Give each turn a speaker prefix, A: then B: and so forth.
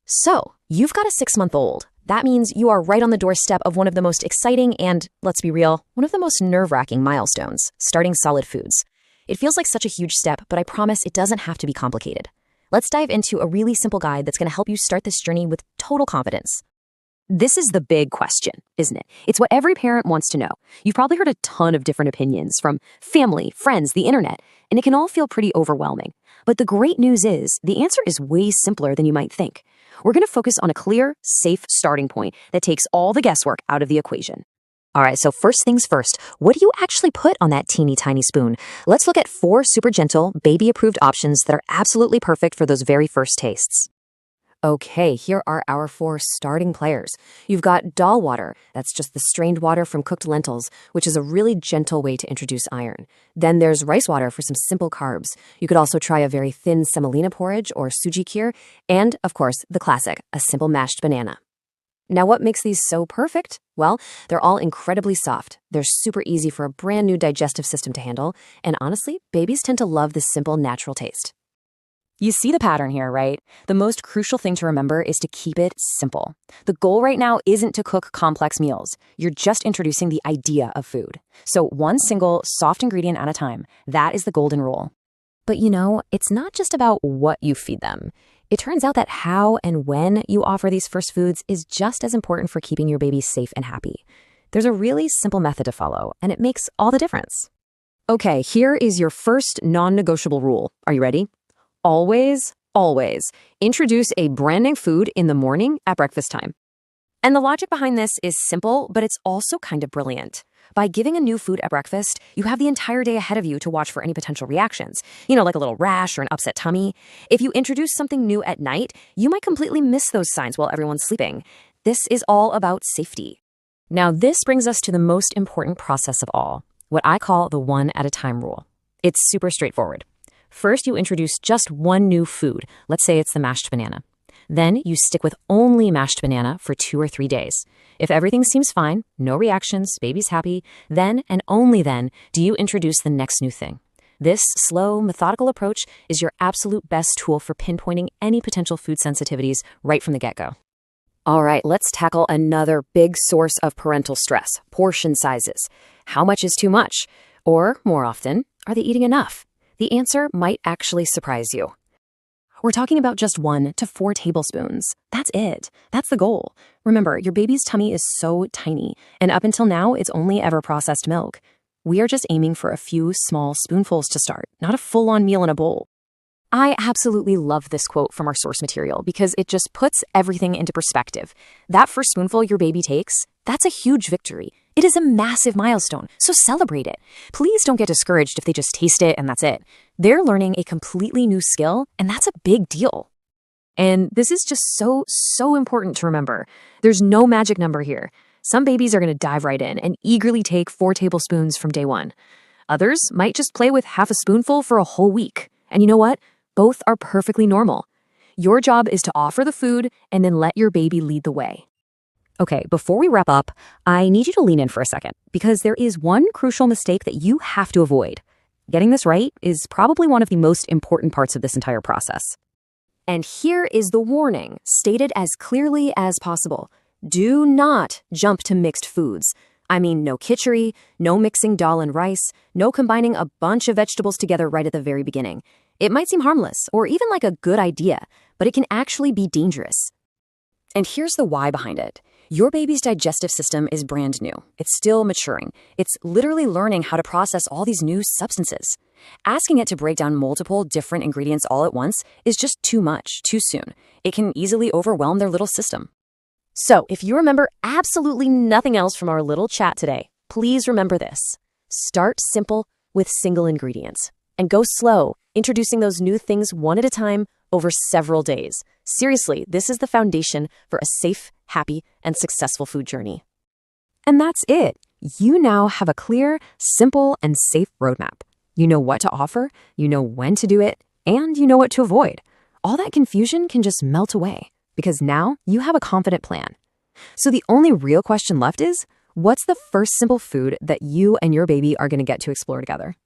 A: So, you've got a 6-month-old. That means you are right on the doorstep of one of the most exciting and, let's be real, one of the most nerve-wracking milestones, starting solid foods. It feels like such a huge step, but I promise it doesn't have to be complicated. Let's dive into a really simple guide that's going to help you start this journey with total confidence. This is the big question, isn't it? It's what every parent wants to know. You've probably heard a ton of different opinions from family, friends, the internet, and it can all feel pretty overwhelming. But the great news is, the answer is way simpler than you might think. We're going to focus on a clear, safe starting point that takes all the guesswork out of the equation. All right, so first things first, what do you actually put on that teeny tiny spoon? Let's look at 4 super gentle, baby-approved options that are absolutely perfect for those very first tastes. Okay, here are our 4 starting players. You've got dal water. That's just the strained water from cooked lentils, which is a really gentle way to introduce iron. Then there's rice water for some simple carbs. You could also try a very thin semolina porridge or suji kheer. And, of course, the classic, a simple mashed banana. Now, what makes these so perfect? Well, they're all incredibly soft. They're super easy for a brand new digestive system to handle. And honestly, babies tend to love this simple, natural taste. You see the pattern here, right? The most crucial thing to remember is to keep it simple. The goal right now isn't to cook complex meals. You're just introducing the idea of food. So one single soft ingredient at a time, that is the golden rule. But it's not just about what you feed them. It turns out that how and when you offer these first foods is just as important for keeping your baby safe and happy. There's a really simple method to follow, and it makes all the difference. Okay, here is your first non-negotiable rule. Are you ready? Always introduce a brand new food in the morning at breakfast time. And the logic behind this is simple, but it's also kind of brilliant. By giving a new food at breakfast, you have the entire day ahead of you to watch for any potential reactions, like a little rash or an upset tummy. If you introduce something new at night, you might completely miss those signs while everyone's sleeping. This is all about safety. Now, this brings us to the most important process of all, what I call the 1 at a time rule. It's super straightforward. First, you introduce just one new food. Let's say it's the mashed banana. Then you stick with only mashed banana for 2 or 3 days. If everything seems fine, no reactions, baby's happy, then and only then do you introduce the next new thing. This slow, methodical approach is your absolute best tool for pinpointing any potential food sensitivities right from the get-go. All right, let's tackle another big source of parental stress, portion sizes. How much is too much? Or, more often, are they eating enough? The answer might actually surprise you. We're talking about just 1 to 4 tablespoons. That's it. That's the goal. Remember, your baby's tummy is so tiny, and up until now, it's only ever processed milk. We are just aiming for a few small spoonfuls to start, not a full-on meal in a bowl. I absolutely love this quote from our source material because it just puts everything into perspective. That first spoonful your baby takes, that's a huge victory. It is a massive milestone, so celebrate it. Please don't get discouraged if they just taste it and that's it. They're learning a completely new skill, and that's a big deal. And this is just so important to remember. There's no magic number here. Some babies are going to dive right in and eagerly take 4 tablespoons from day 1. Others might just play with half a spoonful for a whole week. And you know what? Both are perfectly normal. Your job is to offer the food and then let your baby lead the way. Okay, before we wrap up, I need you to lean in for a second because there is one crucial mistake that you have to avoid. Getting this right is probably one of the most important parts of this entire process. And here is the warning, stated as clearly as possible. Do not jump to mixed foods. I mean, no khichdi, no mixing dal and rice, no combining a bunch of vegetables together right at the very beginning. It might seem harmless or even like a good idea, but it can actually be dangerous. And here's the why behind it. Your baby's digestive system is brand new. It's still maturing. It's literally learning how to process all these new substances. Asking it to break down multiple different ingredients all at once is just too much, too soon. It can easily overwhelm their little system. So, if you remember absolutely nothing else from our little chat today, please remember this. Start simple with single ingredients. And go slow, introducing those new things 1 at a time over several days. Seriously, this is the foundation for a safe, happy, and successful food journey. And that's it. You now have a clear, simple, and safe roadmap. You know what to offer, you know when to do it, and you know what to avoid. All that confusion can just melt away because now you have a confident plan. So the only real question left is, what's the first simple food that you and your baby are going to get to explore together?